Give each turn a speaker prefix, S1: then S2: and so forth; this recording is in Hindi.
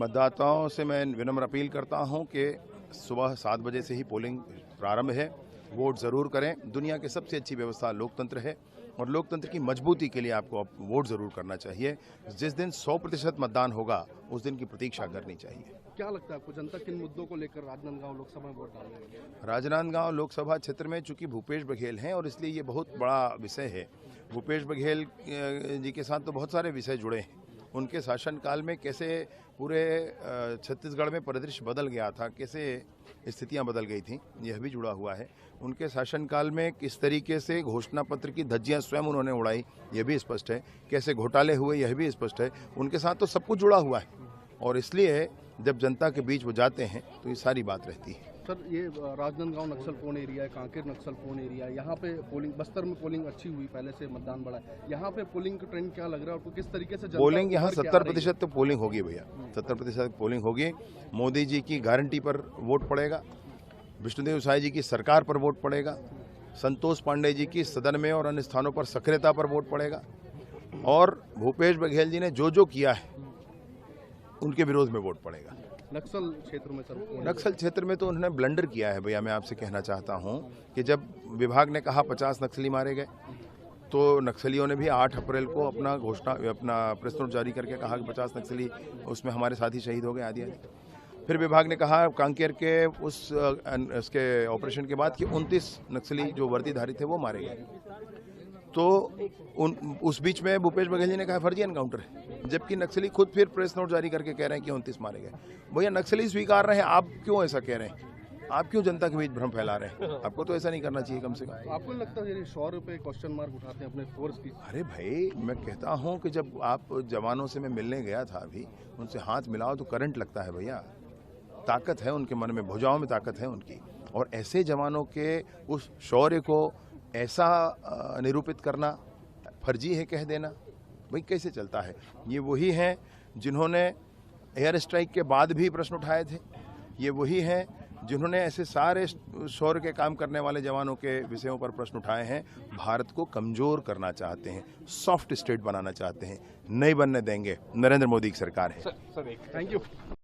S1: मतदाताओं से मैं विनम्र अपील करता हूं कि सुबह 7 बजे से ही पोलिंग प्रारंभ है। वोट ज़रूर करें। दुनिया की सबसे अच्छी व्यवस्था लोकतंत्र है और लोकतंत्र की मजबूती के लिए आपको वोट ज़रूर करना चाहिए। जिस दिन 100% मतदान होगा उस दिन की प्रतीक्षा करनी चाहिए।
S2: क्या लगता है आपको, जनता किन मुद्दों को लेकर राजनांदगांव लोकसभा में वोट डाल रही है?
S1: राजनांदगांव लोकसभा क्षेत्र में चूंकि भूपेश बघेल हैं और इसलिए ये बहुत बड़ा विषय है। भूपेश बघेल जी के साथ तो बहुत सारे विषय जुड़े हैं। उनके शासनकाल में कैसे पूरे छत्तीसगढ़ में परिदृश्य बदल गया था, कैसे स्थितियां बदल गई थी, यह भी जुड़ा हुआ है। उनके शासनकाल में किस तरीके से घोषणा पत्र की धज्जियां स्वयं उन्होंने उड़ाई, यह भी स्पष्ट है। कैसे घोटाले हुए, यह भी स्पष्ट है। उनके साथ तो सब कुछ जुड़ा हुआ है और इसलिए जब जनता के बीच वो जाते हैं तो ये सारी बात रहती है।
S2: सर, ये राजनांदगांव नक्सल प्रोन एरिया है, कांकेर नक्सल प्रोन एरिया है। यहाँ पे पोलिंग, बस्तर में पोलिंग अच्छी हुई, पहले से मतदान बढ़ा है। यहाँ पे पोलिंग का ट्रेंड क्या लग रहा है आपको, किस तरीके से
S1: पोलिंग? यहाँ 70% तो पोलिंग होगी भैया, 70% पोलिंग होगी। मोदी जी की गारंटी पर वोट पड़ेगा, विष्णुदेव साय जी की सरकार पर वोट पड़ेगा, संतोष पांडे जी की सदन में और अन्य स्थानों पर सक्रियता पर वोट पड़ेगा और भूपेश बघेल जी ने जो जो किया है उनके विरोध में वोट पड़ेगा।
S2: नक्सल क्षेत्र में सर,
S1: नक्सल क्षेत्र में तो उन्होंने ब्लंडर किया है भैया। मैं आपसे कहना चाहता हूं कि जब विभाग ने कहा 50 नक्सली मारे गए तो नक्सलियों ने भी 8 अप्रैल को अपना प्रेस नोट जारी करके कहा कि 50 नक्सली उसमें हमारे साथी शहीद हो गए आदि आदि। फिर विभाग ने कहा कांकेर के उसके ऑपरेशन के बाद कि 29 नक्सली जो वर्दीधारी थे वो मारे गए। तो उस बीच में भूपेश बघेल जी ने कहा फर्जी एनकाउंटर है, जबकि नक्सली खुद फिर प्रेस नोट जारी करके कह रहे हैं कि 29 मारे गए। भैया नक्सली स्वीकार रहे हैं, आप क्यों ऐसा कह रहे हैं? आप क्यों जनता के बीच भ्रम फैला रहे हैं? आपको तो ऐसा नहीं करना चाहिए कम से कम।
S2: आपको लगता है 100 पे क्वेश्चन मार्क उठाते हैं अपने फोर्स की?
S1: अरे भाई, मैं कहता हूं कि जब आप जवानों से मैं मिलने गया था अभी, उनसे हाथ मिलाओ तो करंट लगता है भैया। ताकत है उनके मन में, भुजाओं में ताकत है उनकी। और ऐसे जवानों के उस शौर्य को ऐसा निरूपित करना फर्जी है कह देना, भाई कैसे चलता है? ये वही हैं जिन्होंने एयर स्ट्राइक के बाद भी प्रश्न उठाए थे। ये वही हैं जिन्होंने ऐसे सारे शौर्य के काम करने वाले जवानों के विषयों पर प्रश्न उठाए हैं। भारत को कमजोर करना चाहते हैं, सॉफ्ट स्टेट बनाना चाहते हैं, नहीं बनने देंगे। नरेंद्र मोदी की सरकार है।
S2: Sir, thank you.